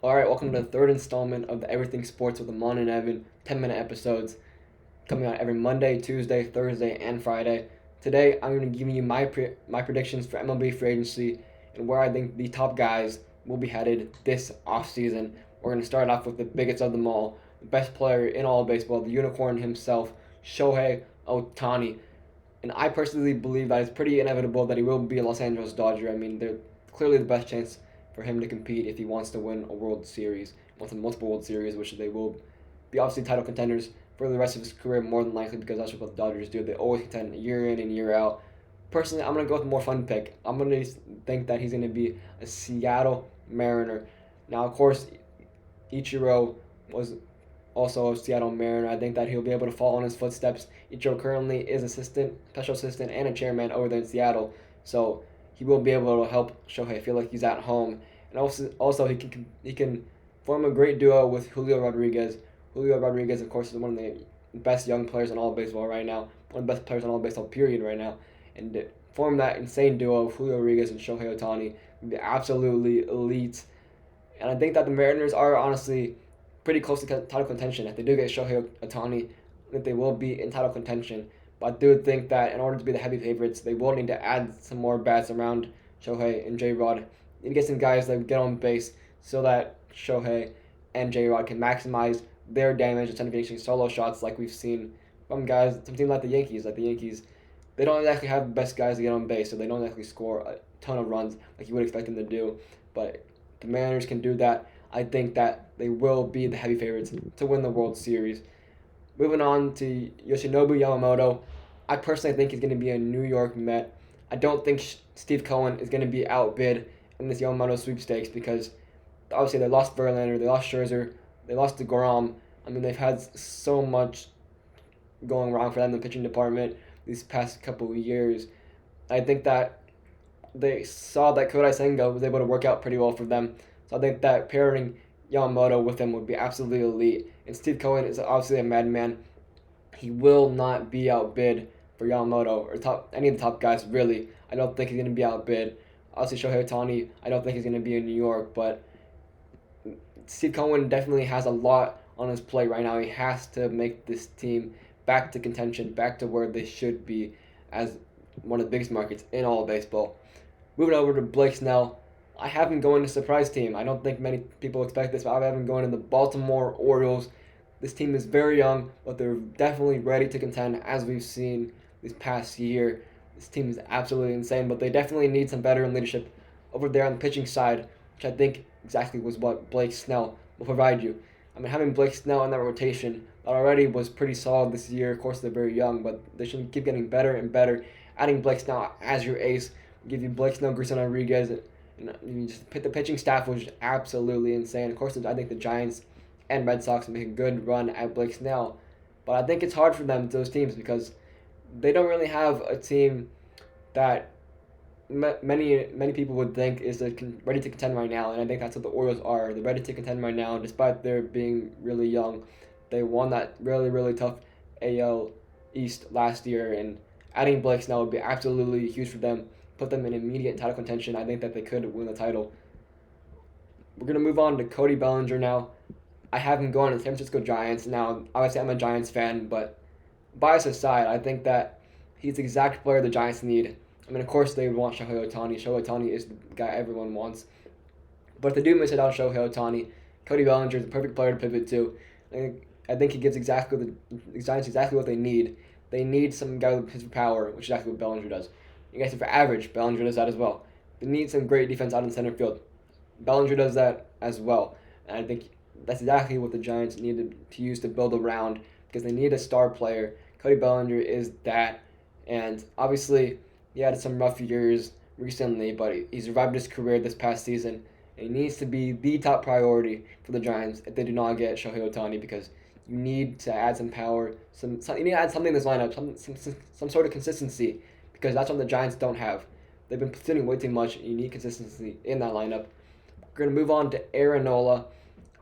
Alright, welcome to the third installment of the Everything Sports with Aman and Evan 10-minute episodes coming out every Monday, Tuesday, Thursday, and Friday. Today, I'm going to give you my predictions for MLB free agency and where I think the top guys will be headed this offseason. We're going to start off with the biggest of them all, the best player in all of baseball, the unicorn himself, Shohei Ohtani. And I personally believe that it's pretty inevitable that he will be a Los Angeles Dodger. I mean, they're clearly the best chance for him to compete if he wants to win a World Series, wants multiple World Series, which they will be obviously title contenders for the rest of his career more than likely because that's what the Dodgers do. They always contend year in and year out. Personally, I'm going to go with a more fun pick. I'm going to think that he's going to be a Seattle Mariner. Now, of course, Ichiro was also a Seattle Mariner. I think that he'll be able to follow in his footsteps. Ichiro currently is special assistant, and a chairman over there in Seattle. So he will be able to help Shohei feel like he's at home. And also he can form a great duo with Julio Rodriguez. Julio Rodriguez, of course, is one of the best young players in all of baseball right now. One of the best players in all of baseball, period, right now. And to form that insane duo of Julio Rodriguez and Shohei Ohtani would be absolutely elite. And I think that the Mariners are honestly pretty close to title contention. If they do get Shohei Ohtani, I think they will be in title contention. But I do think that in order to be the heavy favorites, they will need to add some more bats around Shohei and J Rod. Need to get some guys that get on base so that Shohei and J Rod can maximize their damage instead of getting solo shots like we've seen from guys, some teams like the Yankees. Like the Yankees, they don't exactly have the best guys to get on base, so they don't actually score a ton of runs like you would expect them to do. But the Mariners can do that. I think that they will be the heavy favorites to win the World Series. Moving on to Yoshinobu Yamamoto, I personally think he's going to be a New York Met. I don't think Steve Cohen is going to be outbid in this Yamamoto sweepstakes because obviously they lost Verlander, they lost Scherzer, they lost DeGrom. I mean, they've had so much going wrong for them in the pitching department these past couple of years. I think that they saw that Kodai Senga was able to work out pretty well for them. So I think that pairing Yamamoto with him would be absolutely elite. And Steve Cohen is obviously a madman. He will not be outbid for Yamamoto or any of the top guys really. I don't think he's going to be outbid. Obviously Shohei Ohtani, I don't think he's going to be in New York, but Steve Cohen definitely has a lot on his plate right now. He has to make this team back to contention, back to where they should be as one of the biggest markets in all of baseball. Moving over to Blake Snell, I have him going to surprise team. I don't think many people expect this, but I have him going to the Baltimore Orioles. This team is very young, but they're definitely ready to contend as we've seen this past year. This team is absolutely insane, but they definitely need some veteran leadership over there on the pitching side, which I think exactly was what Blake Snell will provide you. I mean, having Blake Snell in that rotation that already was pretty solid this year. Of course, they're very young, but they should keep getting better and better. Adding Blake Snell as your ace will give you Blake Snell, Grayson Rodriguez, and you just the pitching staff was absolutely insane. Of course, I think the Giants and Red Sox make a good run at Blake Snell, but I think it's hard for them, those teams, because they don't really have a team that many people would think is ready to contend right now, and I think that's what the Orioles are. They're ready to contend right now, despite their being really young. They won that really tough AL East last year, and adding Blake Snell would be absolutely huge for them. Put them in immediate title contention. I think that they could win the title. We're gonna move on to Cody Bellinger now. I have him going to the San Francisco Giants. Now, obviously, I'm a Giants fan, but bias aside, I think that he's the exact player the Giants need. I mean, of course, they would want Shohei Ohtani. Shohei Ohtani is the guy everyone wants. But if they do miss it on Shohei Ohtani, Cody Bellinger is the perfect player to pivot to. I think he gives the Giants exactly what they need. They need some guy with his power, which is exactly what Bellinger does. You guys, for average, Bellinger does that as well. They need some great defense out in center field. Bellinger does that as well. And I think that's exactly what the Giants needed to use to build around because they need a star player. Cody Bellinger is that. And obviously, he had some rough years recently, but he survived his career this past season. And he needs to be the top priority for the Giants if they do not get Shohei Ohtani because you need to add some power. You need to add something in this lineup, some sort of consistency because that's what the Giants don't have. They've been sitting way too much. You need consistency in that lineup. We're going to move on to Aaron Nola.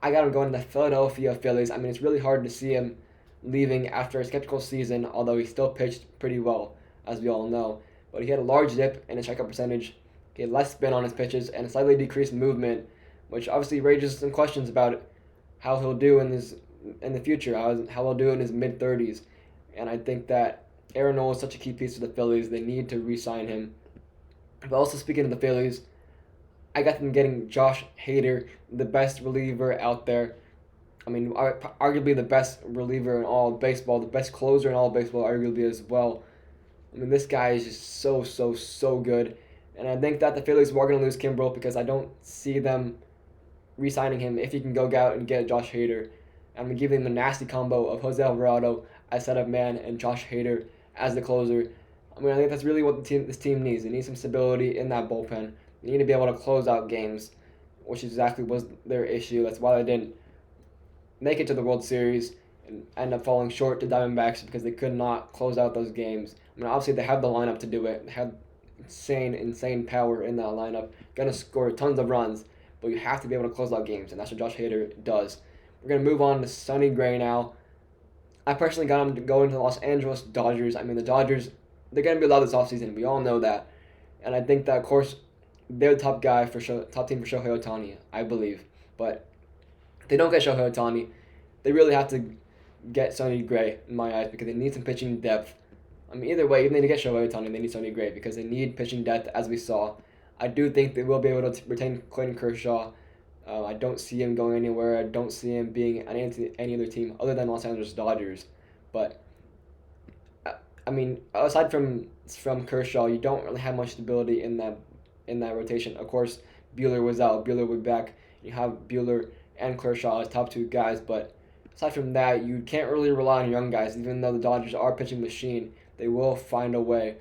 I got him going to the Philadelphia Phillies. I mean, it's really hard to see him leaving after a skeptical season, although he still pitched pretty well, as we all know. But he had a large dip in his strikeout percentage. He had less spin on his pitches and a slightly decreased movement. which obviously raises some questions about how he'll do in the future, how he'll do in his mid-30s. And I think that Aaron Nola is such a key piece for the Phillies. They need to re-sign him. But also speaking of the Phillies, I got them getting Josh Hader, the best reliever out there. I mean, arguably the best reliever in all of baseball, the best closer in all of baseball, arguably as well. I mean, this guy is just so good. And I think that the Phillies were going to lose Kimbrel because I don't see them re-signing him if he can go out and get Josh Hader. I'm going to give him a nasty combo of Jose Alvarado as setup man and Josh Hader as the closer. I mean, I think that's really what this team needs. They need some stability in that bullpen. They need to be able to close out games, which exactly was their issue. That's why they didn't make it to the World Series and end up falling short to Diamondbacks because they could not close out those games. I mean, obviously they have the lineup to do it. They have insane power in that lineup. Gonna score tons of runs, but you have to be able to close out games, and that's what Josh Hader does. We're gonna move on to Sonny Gray now. I personally got him to go into the Los Angeles Dodgers. I mean, the Dodgers, they're gonna be loud this offseason. We all know that, and I think that of course they're the top team for Shohei Ohtani, I believe. But if they don't get Shohei Ohtani, they really have to get Sonny Gray in my eyes because they need some pitching depth. I mean, either way, even if they get Shohei Ohtani, they need Sonny Gray because they need pitching depth, as we saw. I do think they will be able to retain Clayton Kershaw. I don't see him going anywhere. I don't see him being on any other team other than Los Angeles Dodgers. But I mean, aside from Kershaw, you don't really have much stability in that rotation. Of course, Buehler was out. Buehler will be back. You have Buehler and Kershaw as top two guys, but aside from that, you can't really rely on young guys. Even though the Dodgers are a pitching machine, they will find a way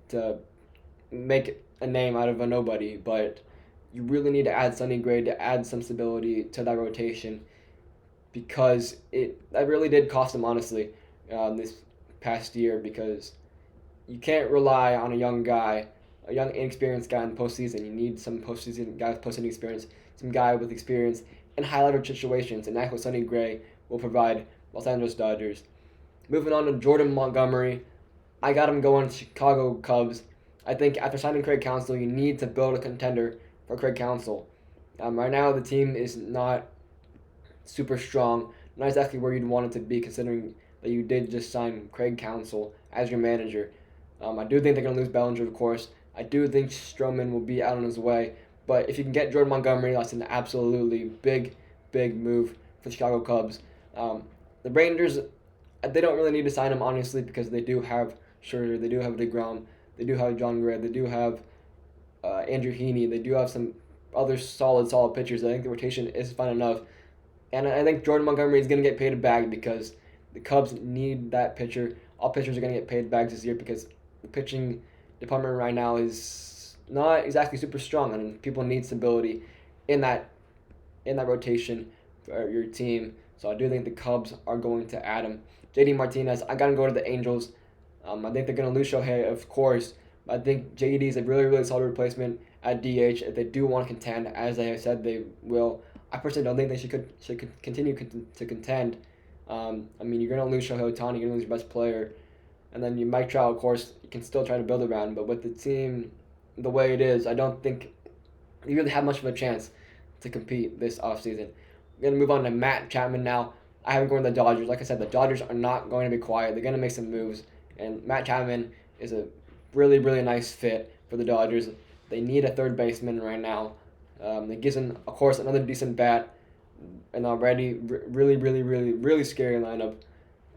to make a name out of a nobody. But you really need to add Sonny Gray to add some stability to that rotation because that really did cost them, honestly, this past year because you can't rely on a young inexperienced guy in the postseason. You need some postseason experience, some guy with experience in high leverage situations, and that's what Sonny Gray will provide Los Angeles Dodgers. Moving on to Jordan Montgomery, I got him going to Chicago Cubs. I think after signing Craig Counsell, you need to build a contender for Craig Counsell. Right now, the team is not super strong, not exactly where you'd want it to be, considering that you did just sign Craig Counsell as your manager. I do think they're going to lose Bellinger, of course. I do think Stroman will be out on his way. But if you can get Jordan Montgomery, that's an absolutely big move for the Chicago Cubs. The Rangers, they don't really need to sign him, honestly, because they do have Scherzer, they do have DeGrom, they do have John Gray, they do have Andrew Heaney, they do have some other solid pitchers. I think the rotation is fine enough. And I think Jordan Montgomery is going to get paid a bag because the Cubs need that pitcher. All pitchers are going to get paid bags this year because the pitching department right now is not exactly super strong, and people need stability in that rotation for your team. So I do think the Cubs are going to add him. JD Martinez, I got to go to the Angels. I think they're going to lose Shohei, of course. But I think JD is a really solid replacement at DH if they do want to contend, as they have said they will. I personally don't think they should continue to contend. I mean, you're going to lose Shohei Ohtani, you're going to lose your best player. And then Mike Trout, of course, you can still try to build around. But with the team the way it is, I don't think you really have much of a chance to compete this offseason. We're going to move on to Matt Chapman now. I have him going to the Dodgers. Like I said, the Dodgers are not going to be quiet. They're going to make some moves. And Matt Chapman is a really nice fit for the Dodgers. They need a third baseman right now. It gives them, of course, another decent bat. And already really scary lineup.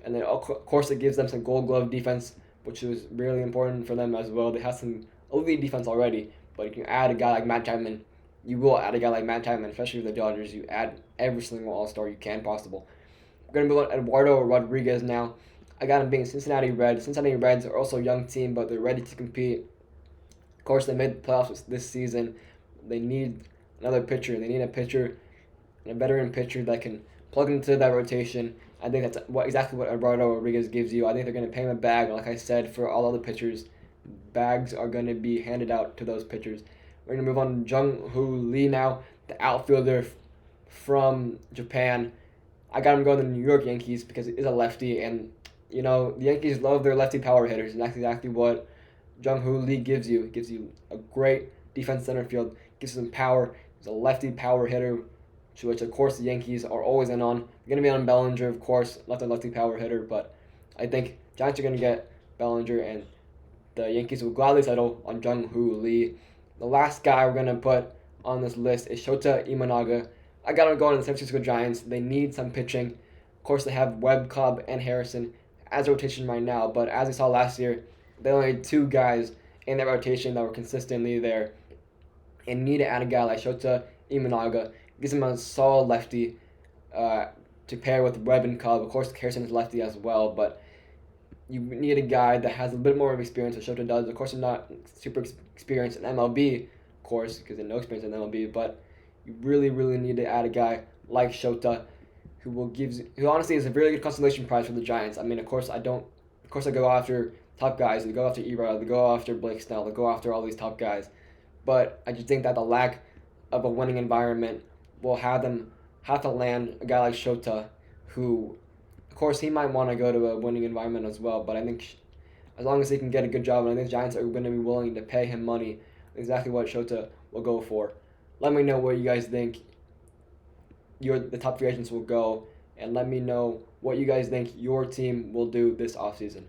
And then, of course, it gives them some Gold Glove defense, which is really important for them as well. They have some elite defense already, but if you add a guy like Matt Chapman, you will add a guy like Matt Chapman, especially with the Dodgers. You add every single All-Star you can possible. We're going to move on to Eduardo Rodriguez now. I got him being Cincinnati Reds. Cincinnati Reds are also a young team, but they're ready to compete. Of course, they made the playoffs this season. They need another pitcher. They need a pitcher, and a veteran pitcher that can plug into that rotation. I think that's exactly what Eduardo Rodriguez gives you. I think they're going to pay him a bag, like I said, for all other pitchers. Bags are going to be handed out to those pitchers. We're going to move on to Jung-Hoo Lee now, the outfielder from Japan. I got him going to the New York Yankees because he's a lefty, and the Yankees love their lefty power hitters, and that's exactly what Jung-Hoo Lee gives you. It gives you a great defense center field, gives you some power, He's a lefty power hitter, to which of course the Yankees are always in on. They're going to be on Bellinger, of course, lefty power hitter, but I think Giants are going to get Bellinger, and the Yankees will gladly settle on Jung-Hoo Lee. The last guy we're going to put on this list is Shota Imanaga. I got to go on the San Francisco Giants. They need some pitching. Of course, they have Webb, Cobb, and Harrison as a rotation right now, but as we saw last year, they only had two guys in that rotation that were consistently there, and need to add a guy like Shota Imanaga. Gives him a solid lefty to pair with Webb and Cobb. Of course, Harrison is lefty as well, but you need a guy that has a bit more of experience, as Shota does. Of course, he's not super experienced in MLB, of course, because he has no experience in MLB, but you really, really need to add a guy like Shota, who honestly is a really good consolation prize for the Giants. I mean, of course, I go after top guys. They go after Erod, they go after Blake Snell, they go after all these top guys. But I just think that the lack of a winning environment will have them have to land a guy like Shota, who, of course, he might want to go to a winning environment as well. But I think as long as he can get a good job, and I think the Giants are going to be willing to pay him money, exactly what Shota will go for. Let me know where you guys think the top free agents will go, and let me know what you guys think your team will do this offseason.